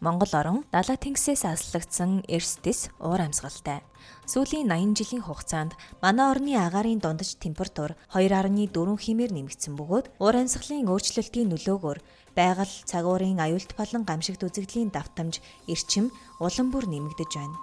Монгол орон далай тэнгисээс аслагдсан эрсдэс уур амьсгалтай. Сүүлийн 80 жилийн хугацаанд манай орны агаарын дундаж температур 2.4 хэмээр нэмэгдсэн бөгөөд уур амьсгалын өөрчлөлтийн нөлөөгөөр байгаль, цагуурын аюулт болон гамшигт үзэгдлийн давтамж, эрчим улам бүр нэмэгдэж байна.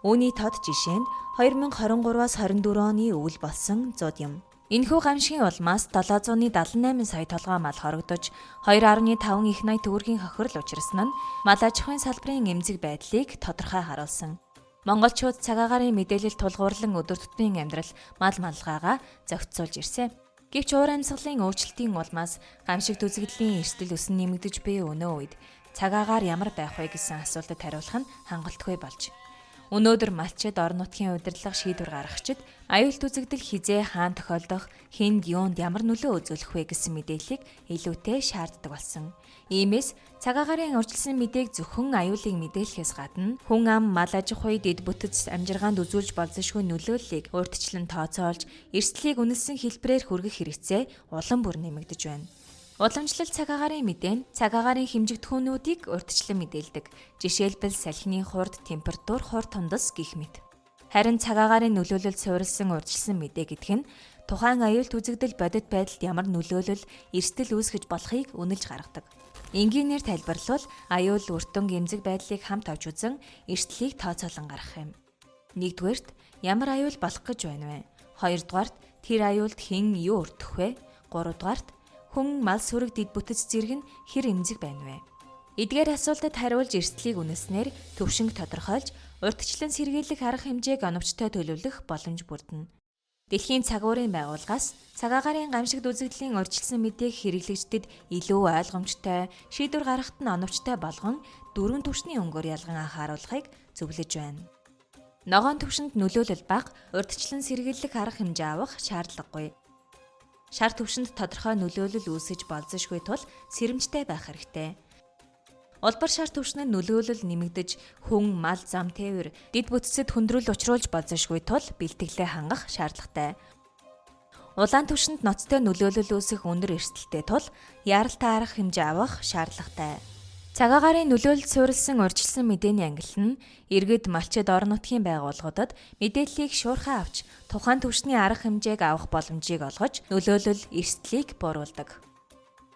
Үүний тод жишээ нь 2023-аас 24 оны өвөл болсон зууд юм. Энэхүү гамшигын улмаас 778 сая толгой мал хорогдож 2.5 их найт төгрөгийн хохирол учирсан нь мал аж ахуйн салбарын эмзэг байдлыг тодорхой харуулсан. Монголчууд цагаагаарын мэдээлэл тулгуурлан өдөр тутмын амьдрал мал малгайгаа зохицуулж ирсэн. Гэвч уур амьсгалын өөрчлөлтийн улмаас гамшигт үзэгдлийн эрсдэл өсөн нэмэгдэж буй өнөө үед цагаагаар ямар байх вэ гэсэн асуултад хариулах нь хангалтгүй болж. Өнөөдөр малчид орон нутгийн удирдлага шийдвэр гаргагчид аюулт үзэгдэл хизээ хаан тохиолдох, хэнд юунд ямар нөлөө үзүүлэх вэ гэсэн мэдээллийг илүүтэй шаарддаг болсон. Иймээс цагаагаарын урьдчилсан мэдээг зөвхөн аюулыг мэдээлэхээс гадна хүн ам, мал аж ахуй, дэд бүтэц амжиргаанд үзүүлж болзошгүй нөлөөллийг урьдчилан тооцоолж, эрсдлийг үнэлсэн хэлбэрээр хүргэх хэрэгцээ улам бүр нэмэгдэж байна. Уламжлал цагаагаарын мэдээ нь цагаагаарын хэмжигдэхүүнүүдийг урьдчилан мэдээлдэг. Жишээлбэл салхины хурд, температур, хурд тундас гэх мэт. Харин цагаагаарын нөлөөлөлд суурилсан урьдчилсан мэдээ гэдэг нь тухайн аюулт үзэгдэл бодит байдалд ямар нөлөөлөл, эрсдэл үүсгэж болохыг үнэлж гаргадаг. Энгийнээр тайлбарлавал аюул үртэн эмзэг байдлыг хамт авч үзэн эрсдлийг тооцоолон гаргах юм. Нэгдүгээрт ямар аюул болох гэж байна вэ? Хоёрдугаарт тэр аюулд хэн юу өртөх вэ? Гуравдугаарт хүн мал сүрэг дэд бүтэц зэрэг нь хэр эмзэг байна вэ? Эдгээр асуултад хариулж эрсдлийг үнэснээр төвшинг тодорхойлж урьдчилан сэргийлэх арга хэмжээг оновчтой төлөвлөх боломж бүрдэнэ. Дэлхийн цагуурын байгууллагаас цагаагаарын гамшигт үзэгдлийн урьдчилсан мэдээг хэрэглэгчдэд илүү ойлгомжтой, шийдвэр гаргахад нь оновчтой болгон 4 түвшний өнгөөр ялган анхааруулахыг зөвлөж байна. Ногоон түвшинд нөлөөлөл бага, урьдчилан сэргийлэх арга хэмжээ авах шаардлагагүй. Шар түвшинд тодорхой нөлөөлөл үүсгэж болзошгүй тул сэрэмжтэй байх хэрэгтэй. Улбар шар түвшинд нөлөөлөл нэмэгдэж хүн, мал, зам, тээвэр, дэд бүтцэд хүндрэл учруулж болзошгүй тул бэлтгэлээ хангах шаардлагатай. Улаан түвшинд ноцтой нөлөөлөл үүсэх өндөр эрсдэлтэй тул яаралтай арга хэмжээ авах шаардлагатай. Цагаагаарын нөлөөлөлд суурилсан урьдчилсан мэдээний ангилал нь иргэд малчид орон нутгийн байгууллагуудад мэдээллийг шуурхай авч тухайн түвшний арга хэмжээг авах боломжийг олгож нөлөөлөл эрсдлийг бууруулдаг.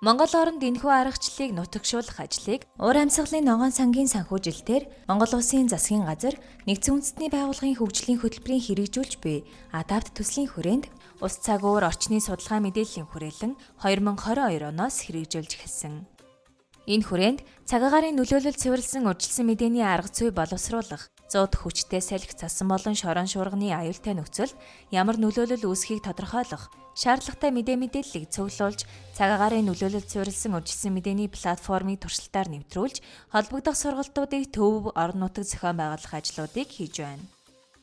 Монгол оронд энэхүү аргачлалыг нутагшуулах ажлыг уур амьсгалын ногоон сангийн санхүүжилтээр Монгол Улсын засгийн газар нэгдсэн үндэстний байгууллагын хөгжлийн хөтөлбөрийн хэрэгжүүлж буй адапт төслийн хүрээнд ус цагуур орчны судалгаа мэдээллийн хүрээлэн 2022 оноос хэрэгжүүлж эхэлсэн. Энэ хүрээнд цагаагаарын нөлөөлөлд суурилсан урьдчилсан мэдээний арга зүй боловсруулах, зууд хүчтэй салхи цасан болон шорон шуурганы аюултай нөхцөлд ямар нөлөөлөл үүсхийг тодорхойлох, шаардлагатай мэдээллийг цуглуулж, цагаагаарын нөлөөлөлд суурилсан урьдчилсан мэдээний платформыг туршилтаар нэвтрүүлж, холбогдох сургалтуудыг төв, орон нутаг зохион байгуулах ажлуудыг хийж байна.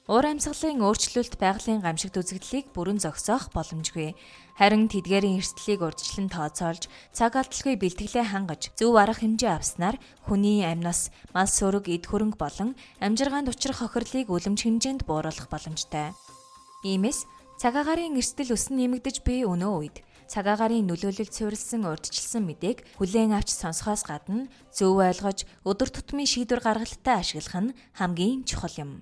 Уур амьсгалын өөрчлөлт байгалийн гамшигт үзэгдлийг бүрэн зогсоох боломжгүй. Харин тэдгээрийн эрсдлийг урьдчилан тооцоолж, цаг алдалгүй бэлтгэлээ хангаж, зөв арга хэмжээ авснаар хүний амнаас мал сүрэг, эд хөрөнгө болон амжиргаанд учрах хохирлыг үлэмж хэмжээнд бууруулах боломжтой. Иймээс цагаагаарын эрсдэл өсөн нэмэгдэж буй өнөө үед цагаагаарын нөлөөлөлд суурилсан урьдчилсан мэдээг хүлээн авч сонсохоос гадна зөв ойлгож, өдөр тутмын шийдвэр гаргалтад ашиглах нь хамгийн чухал юм.